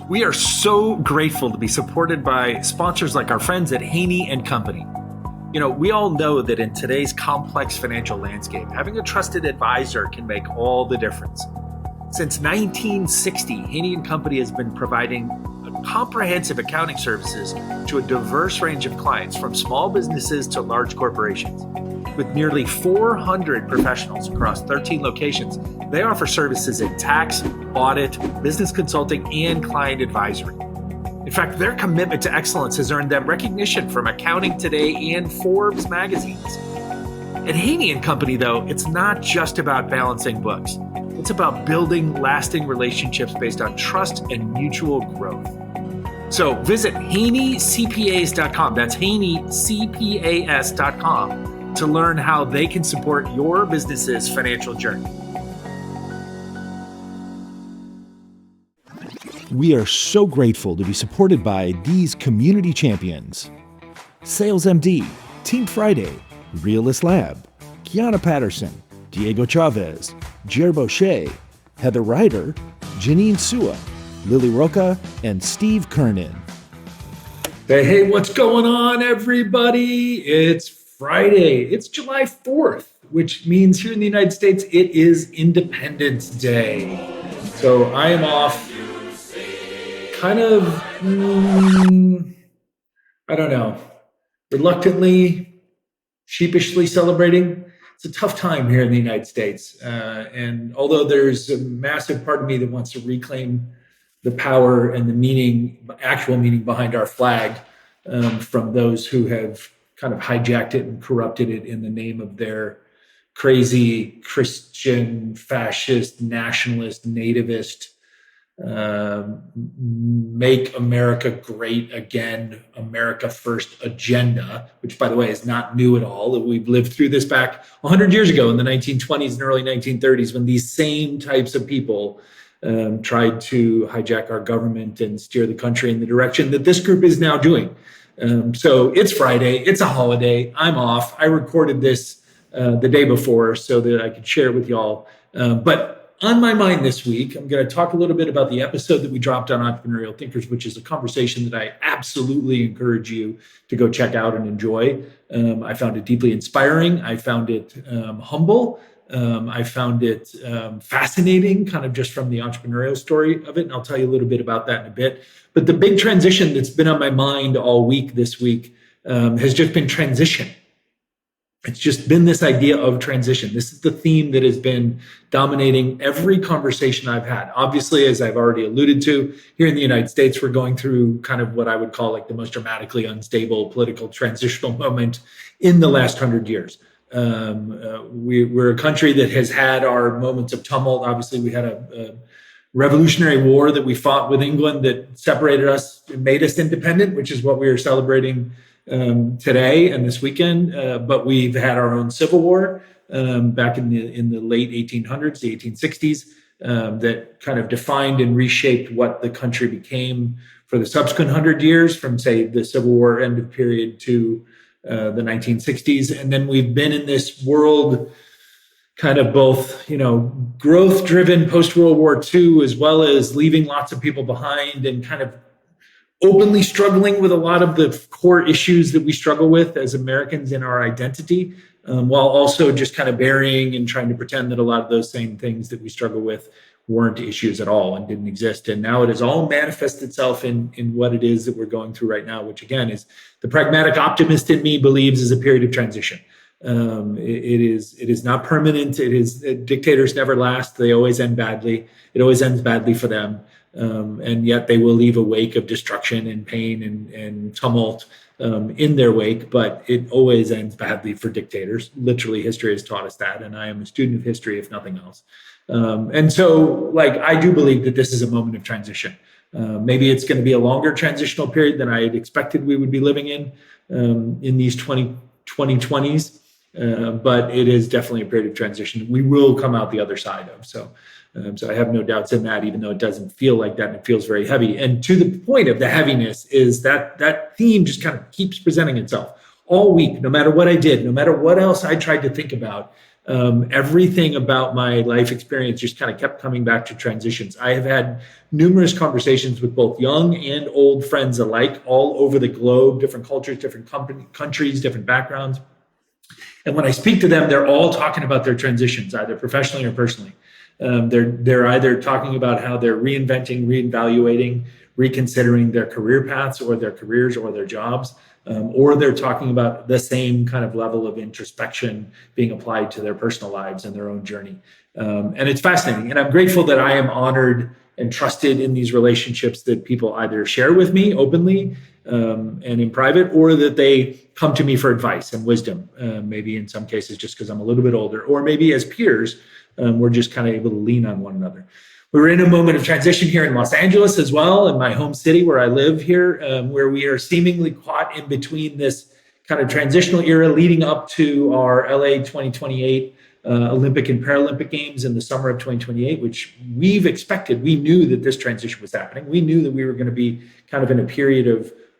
We are so grateful to be supported by sponsors like our friends at Haney and Company. You know, we all know that in today's complex financial landscape, having a trusted advisor can make all the difference. Since 1960, Haney and Company has been providing comprehensive accounting services to a diverse range of clients, from small businesses to large corporations. With nearly 400 professionals across 13 locations, they offer services in tax, audit, business consulting, and client advisory. In fact, their commitment to excellence has earned them recognition from Accounting Today and Forbes magazines. At Haney and Company, though, it's not just about balancing books. It's about building lasting relationships based on trust and mutual growth. So visit HaneyCPAs.com. That's HaneyCPAs.com to learn how they can support your business's financial journey. We are so grateful to be supported by these community champions: Sales MD, Team Friday, Realist Lab, Kiana Patterson, Diego Chavez, Jer Boucher, Heather Ryder, Janine Sua, Lily Roca, and Steve Kernan. Hey, what's going on, everybody? It's Friday. It's July 4th, which means here in the United States, it is Independence Day. So I am off kind of, I don't know, reluctantly, sheepishly celebrating. It's a tough time here in the United States. And although there's a massive part of me that wants to reclaim the power and the meaning, actual meaning behind our flag from those who have kind of hijacked it and corrupted it in the name of their crazy Christian, fascist, nationalist, nativist, make America great again, America first agenda, which, by the way, is not new at all. We've lived through this back 100 years ago in the 1920s and early 1930s, when these same types of people tried to hijack our government and steer the country in the direction that this group is now doing. So it's Friday, it's a holiday, I'm off. I recorded this the day before so that I could share it with y'all. But on my mind this week, I'm going to talk a little bit about the episode that we dropped on Entrepreneurial Thinkers, which is a conversation that I absolutely encourage you to go check out and enjoy. I found it deeply inspiring. I found it humble. I found it fascinating, kind of just from the entrepreneurial story of it. And I'll tell you a little bit about that in a bit. But the big transition that's been on my mind all week this week has just been transition. It's just been this idea of transition. This is the theme that has been dominating every conversation I've had. Obviously, as I've already alluded to, here in the United States, we're going through kind of what I would call like the most dramatically unstable political transitional moment in the last 100 years. We're a country that has had our moments of tumult. Obviously, we had a Revolutionary War that we fought with England that separated us and made us independent, which is what we are celebrating today and this weekend. But we've had our own Civil War back in the late 1800s, the 1860s, that kind of defined and reshaped what the country became for the subsequent 100 years, from, say, the Civil War end of period to the 1960s. And then we've been in this world kind of both, growth driven post World War II, as well as leaving lots of people behind and kind of openly struggling with a lot of the core issues that we struggle with as Americans in our identity, while also just kind of burying and trying to pretend that a lot of those same things that we struggle with weren't issues at all and didn't exist. And now it has all manifested itself in what it is that we're going through right now, which again is the pragmatic optimist in me believes is a period of transition. It is not permanent. Dictators never last. They always end badly. It always ends badly for them. And yet they will leave a wake of destruction and pain and tumult in their wake, but it always ends badly for dictators. Literally, history has taught us that, and I am a student of history, if nothing else. And so, I do believe that this is a moment of transition. Maybe it's going to be a longer transitional period than I had expected we would be living in these 2020s, but it is definitely a period of transition we will come out the other side of. So I have no doubts in that, even though it doesn't feel like that and it feels very heavy. And to the point of the heaviness is that theme just kind of keeps presenting itself all week, no matter what I did, no matter what else I tried to think about. Everything about my life experience just kind of kept coming back to transitions. I have had numerous conversations with both young and old friends alike, all over the globe, different cultures, different countries, different backgrounds. And when I speak to them, they're all talking about their transitions, either professionally or personally. They're either talking about how they're reinventing, reevaluating, reconsidering their career paths or their careers or their jobs, or they're talking about the same kind of level of introspection being applied to their personal lives and their own journey. And it's fascinating. And I'm grateful that I am honored and trusted in these relationships that people either share with me openly and in private, or that they come to me for advice and wisdom, maybe in some cases just because I'm a little bit older, or maybe as peers, we're just kind of able to lean on one another. We're in a moment of transition here in Los Angeles as well, in my home city where I live here, where we are seemingly caught in between this kind of transitional era leading up to our LA 2028 Olympic and Paralympic Games in the summer of 2028, which we've expected. We knew that this transition was happening. We knew that we were going to be kind of in a period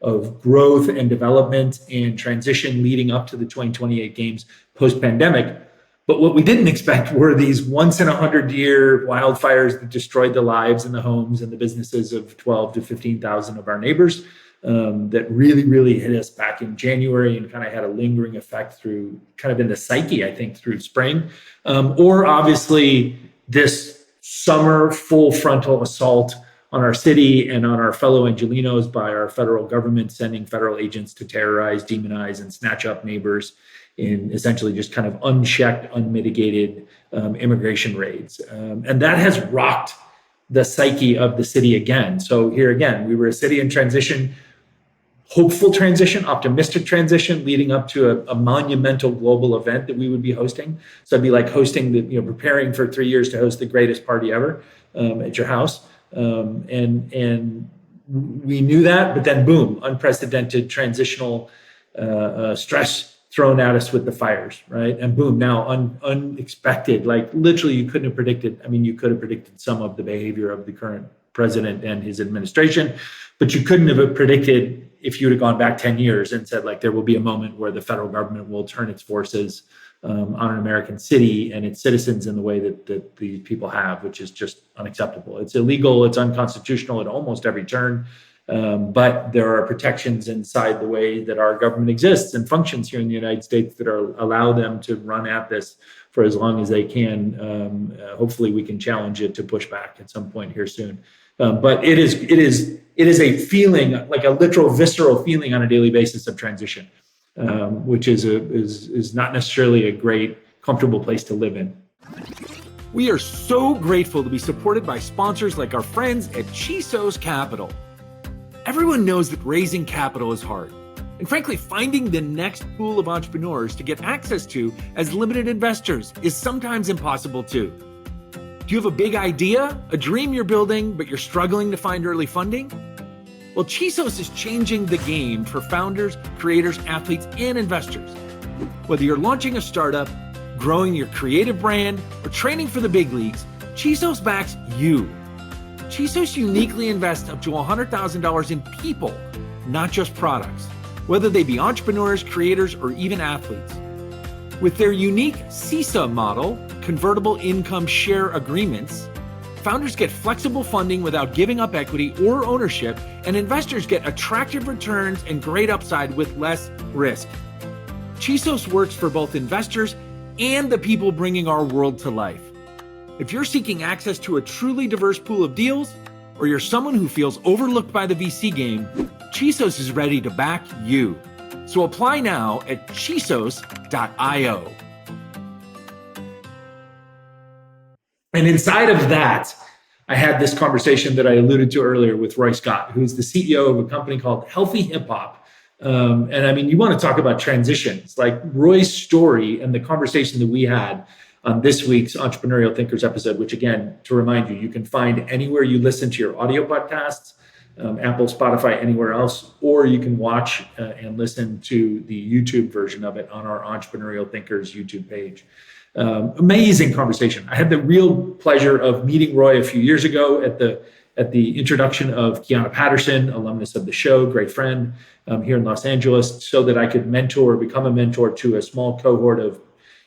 of growth and development and transition leading up to the 2028 Games post-pandemic. But what we didn't expect were these once in 100-year wildfires that destroyed the lives and the homes and the businesses of 12 to 15,000 of our neighbors, that really, really hit us back in January and kind of had a lingering effect through kind of in the psyche, I think, through spring. Or obviously this summer full frontal assault on our city and on our fellow Angelenos by our federal government sending federal agents to terrorize, demonize, and snatch up neighbors in essentially just kind of unchecked, unmitigated immigration raids. And that has rocked the psyche of the city again. So here again, we were a city in transition, hopeful transition, optimistic transition, leading up to a monumental global event that we would be hosting. So it'd be like preparing for 3 years to host the greatest party ever at your house. And we knew that, but then boom, unprecedented transitional stress thrown at us with the fires, right? And boom, now unexpected, like literally you couldn't have predicted. I mean, you could have predicted some of the behavior of the current president and his administration, but you couldn't have predicted if you would have gone back 10 years and said like, there will be a moment where the federal government will turn its forces on an American city and its citizens in the way that the people have, which is just unacceptable. It's illegal, it's unconstitutional at almost every turn. But there are protections inside the way that our government exists and functions here in the United States that allow them to run at this for as long as they can. Hopefully we can challenge it to push back at some point here soon. But it is a feeling, like a literal visceral feeling on a daily basis of transition, which is not necessarily a great, comfortable place to live in. We are so grateful to be supported by sponsors like our friends at Chisos Capital. Everyone knows that raising capital is hard. And frankly, finding the next pool of entrepreneurs to get access to as limited investors is sometimes impossible too. Do you have a big idea, a dream you're building, but you're struggling to find early funding? Well, Chisos is changing the game for founders, creators, athletes, and investors. Whether you're launching a startup, growing your creative brand, or training for the big leagues, Chisos backs you. Chisos uniquely invests up to $100,000 in people, not just products, whether they be entrepreneurs, creators, or even athletes. With their unique CISA model, convertible income share agreements, founders get flexible funding without giving up equity or ownership, and investors get attractive returns and great upside with less risk. Chisos works for both investors and the people bringing our world to life. If you're seeking access to a truly diverse pool of deals, or you're someone who feels overlooked by the VC game, Chisos is ready to back you. So apply now at chisos.io. And inside of that, I had this conversation that I alluded to earlier with Roy Scott, who's the CEO of a company called Healthy Hip Hop. And I mean, you want to talk about transitions, like Roy's story and the conversation that we had on this week's Entrepreneurial Thinkers episode, which again, to remind you, you can find anywhere you listen to your audio podcasts, Apple, Spotify, anywhere else, or you can watch and listen to the YouTube version of it on our Entrepreneurial Thinkers YouTube page. Amazing conversation. I had the real pleasure of meeting Roy a few years ago at the introduction of Kiana Patterson, alumnus of the show, great friend here in Los Angeles, so that I could become a mentor to a small cohort of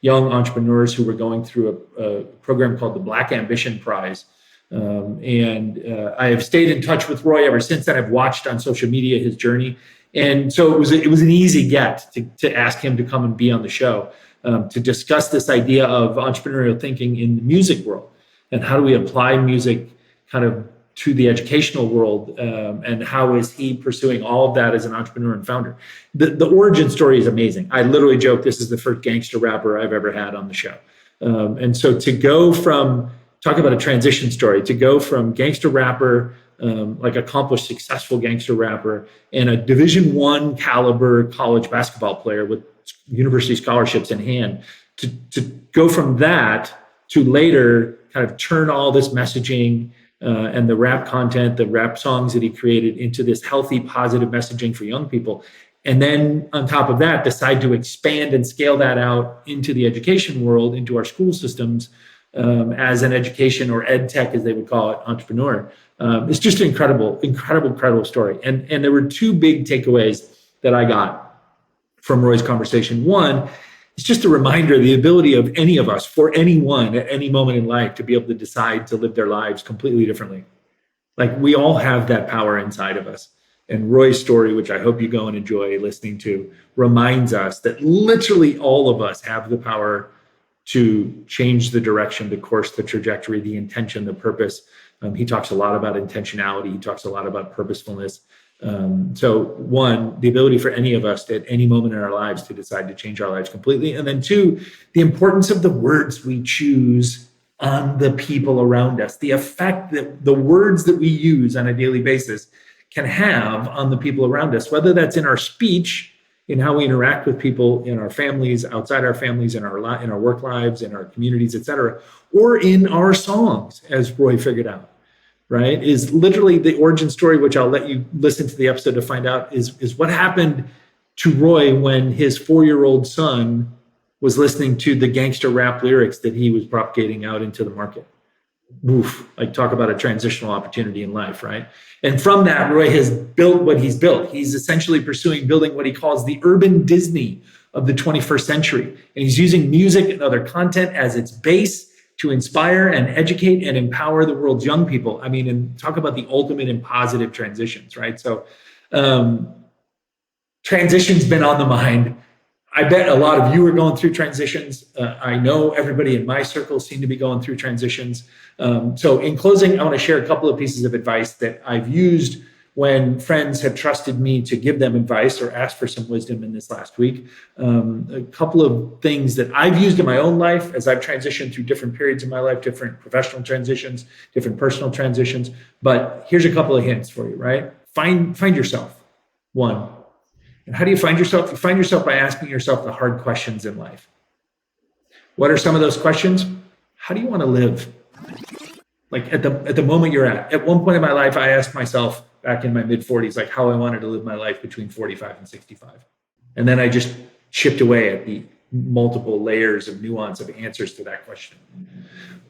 young entrepreneurs who were going through a program called the Black Ambition Prize. I have stayed in touch with Roy ever since then. I've watched on social media his journey. And so it was an easy get to ask him to come and be on the show to discuss this idea of entrepreneurial thinking in the music world and how do we apply music kind of to the educational world, and how is he pursuing all of that as an entrepreneur and founder. The origin story is amazing. I literally joke this is the first gangsta rapper I've ever had on the show. And so to go from, talk about a transition story, to go from gangsta rapper, like accomplished, successful gangster rapper, and a Division I caliber college basketball player with university scholarships in hand, to go from that to later kind of turn all this messaging and the rap content, the rap songs that he created into this healthy, positive messaging for young people. And then on top of that, decide to expand and scale that out into the education world, into our school systems, as an education or ed tech, as they would call it, entrepreneur. It's just an incredible story. And there were two big takeaways that I got from Roy's conversation. One, it's just a reminder of the ability of any of us, for anyone at any moment in life, to be able to decide to live their lives completely differently. Like, we all have that power inside of us. And Roy's story, which I hope you go and enjoy listening to, reminds us that literally all of us have the power to change the direction, the course, the trajectory, the intention, the purpose. He talks a lot about intentionality. He talks a lot about purposefulness. So one, the ability for any of us at any moment in our lives to decide to change our lives completely. And then two, the importance of the words we choose on the people around us, the effect that the words that we use on a daily basis can have on the people around us, whether that's in our speech, in how we interact with people in our families, outside our families, in our work lives, in our communities, et cetera, or in our songs, as Roy figured out, right? Is literally the origin story, which I'll let you listen to the episode to find out, is what happened to Roy when his 4-year-old son was listening to the gangster rap lyrics that he was propagating out into the market. Oof, like, talk about a transitional opportunity in life, right? And from that, Roy has built what he's built. He's essentially pursuing building what he calls the urban Disney of the 21st century. And he's using music and other content as its base to inspire and educate and empower the world's young people. I mean, and talk about the ultimate in positive transitions, right? So transition's been on the mind. I bet a lot of you are going through transitions. I know everybody in my circle seem to be going through transitions. So in closing, I want to share a couple of pieces of advice that I've used when friends have trusted me to give them advice or ask for some wisdom in this last week. A couple of things that I've used in my own life as I've transitioned through different periods of my life, different professional transitions, different personal transitions. But here's a couple of hints for you, right? Find yourself, one. And how do you find yourself? You find yourself by asking yourself the hard questions in life. What are some of those questions? How do you want to live? Like at the moment you're at. At one point in my life, I asked myself back in my mid-40s, like how I wanted to live my life between 45 and 65. And then I just chipped away at the multiple layers of nuance of answers to that question.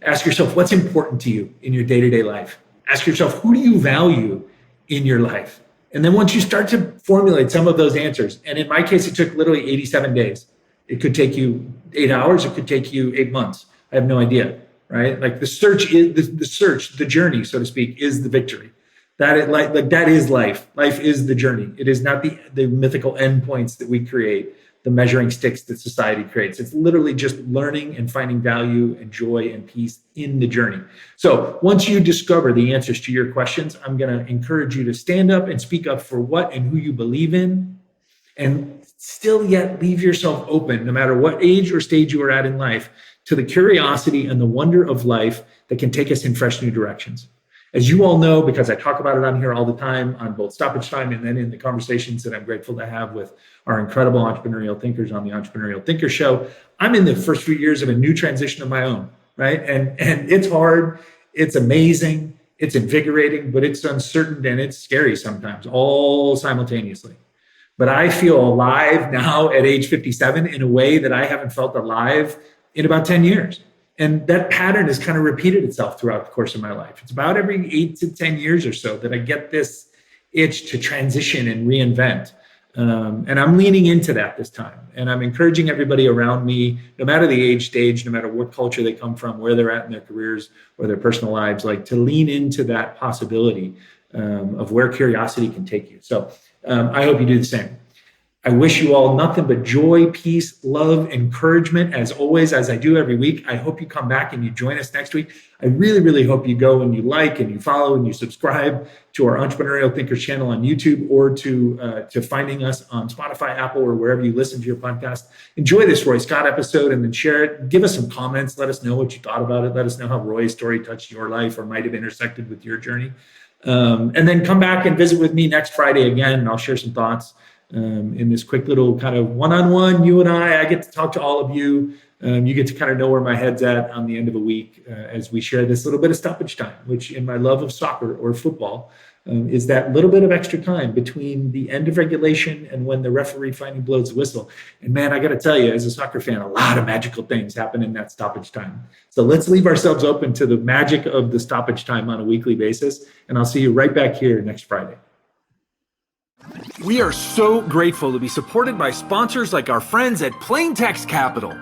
Ask yourself, what's important to you in your day-to-day life? Ask yourself, who do you value in your life? And then once you start to formulate some of those answers, and in my case, it took literally 87 days. It could take you 8 hours. It could take you 8 months. I have no idea, right? Like the search is the search, the journey, so to speak, is the victory. That is life. Life is the journey. It is not the mythical endpoints that we create, the measuring sticks that society creates. It's literally just learning and finding value and joy and peace in the journey. So once you discover the answers to your questions, I'm going to encourage you to stand up and speak up for what and who you believe in, and still yet leave yourself open, no matter what age or stage you are at in life, to the curiosity and the wonder of life that can take us in fresh new directions. As you all know, because I talk about it on here all the time, on both Stoppage Time and then in the conversations that I'm grateful to have with our incredible entrepreneurial thinkers on the Entrepreneurial Thinker Show, I'm in the first few years of a new transition of my own, right? And it's hard, it's amazing, it's invigorating, but it's uncertain and it's scary sometimes, all simultaneously. But I feel alive now at age 57 in a way that I haven't felt alive in about 10 years. And that pattern has kind of repeated itself throughout the course of my life. It's about every 8 to 10 years or so that I get this itch to transition and reinvent. And I'm leaning into that this time. And I'm encouraging everybody around me, no matter the age stage, no matter what culture they come from, where they're at in their careers or their personal lives, like to lean into that possibility of where curiosity can take you. So I hope you do the same. I wish you all nothing but joy, peace, love, encouragement, as always, as I do every week. I hope you come back and you join us next week. I really, really hope you go and you like and you follow and you subscribe to our Entrepreneurial Thinkers channel on YouTube, or to finding us on Spotify, Apple, or wherever you listen to your podcast. Enjoy this Roy Scott episode and then share it. Give us some comments. Let us know what you thought about it. Let us know how Roy's story touched your life or might have intersected with your journey. And then come back and visit with me next Friday again, and I'll share some thoughts in this quick little kind of one-on-one. You and I get to talk to all of you. You get to kind of know where my head's at on the end of a week as we share this little bit of stoppage time, which in my love of soccer or football is that little bit of extra time between the end of regulation and when the referee finally blows the whistle. And man, I got to tell you, as a soccer fan, a lot of magical things happen in that stoppage time. So let's leave ourselves open to the magic of the stoppage time on a weekly basis. And I'll see you right back here next Friday. We are so grateful to be supported by sponsors like our friends at Plain Text Capital.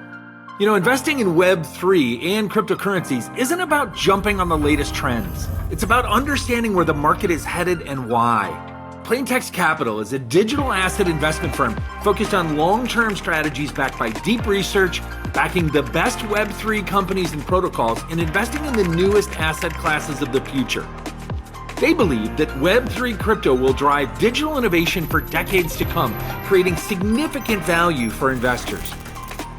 You know, investing in Web3 and cryptocurrencies isn't about jumping on the latest trends. It's about understanding where the market is headed and why. Plain Text Capital is a digital asset investment firm focused on long-term strategies backed by deep research, backing the best Web3 companies and protocols, and investing in the newest asset classes of the future. They believe that Web3 crypto will drive digital innovation for decades to come, creating significant value for investors.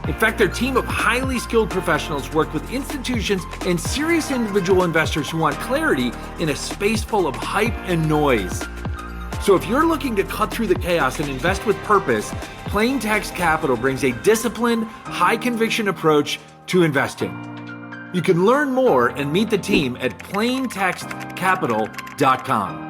In fact, their team of highly skilled professionals work with institutions and serious individual investors who want clarity in a space full of hype and noise. So if you're looking to cut through the chaos and invest with purpose, Plain Text Capital brings a disciplined, high-conviction approach to investing. You can learn more and meet the team at plaintextcapital.com.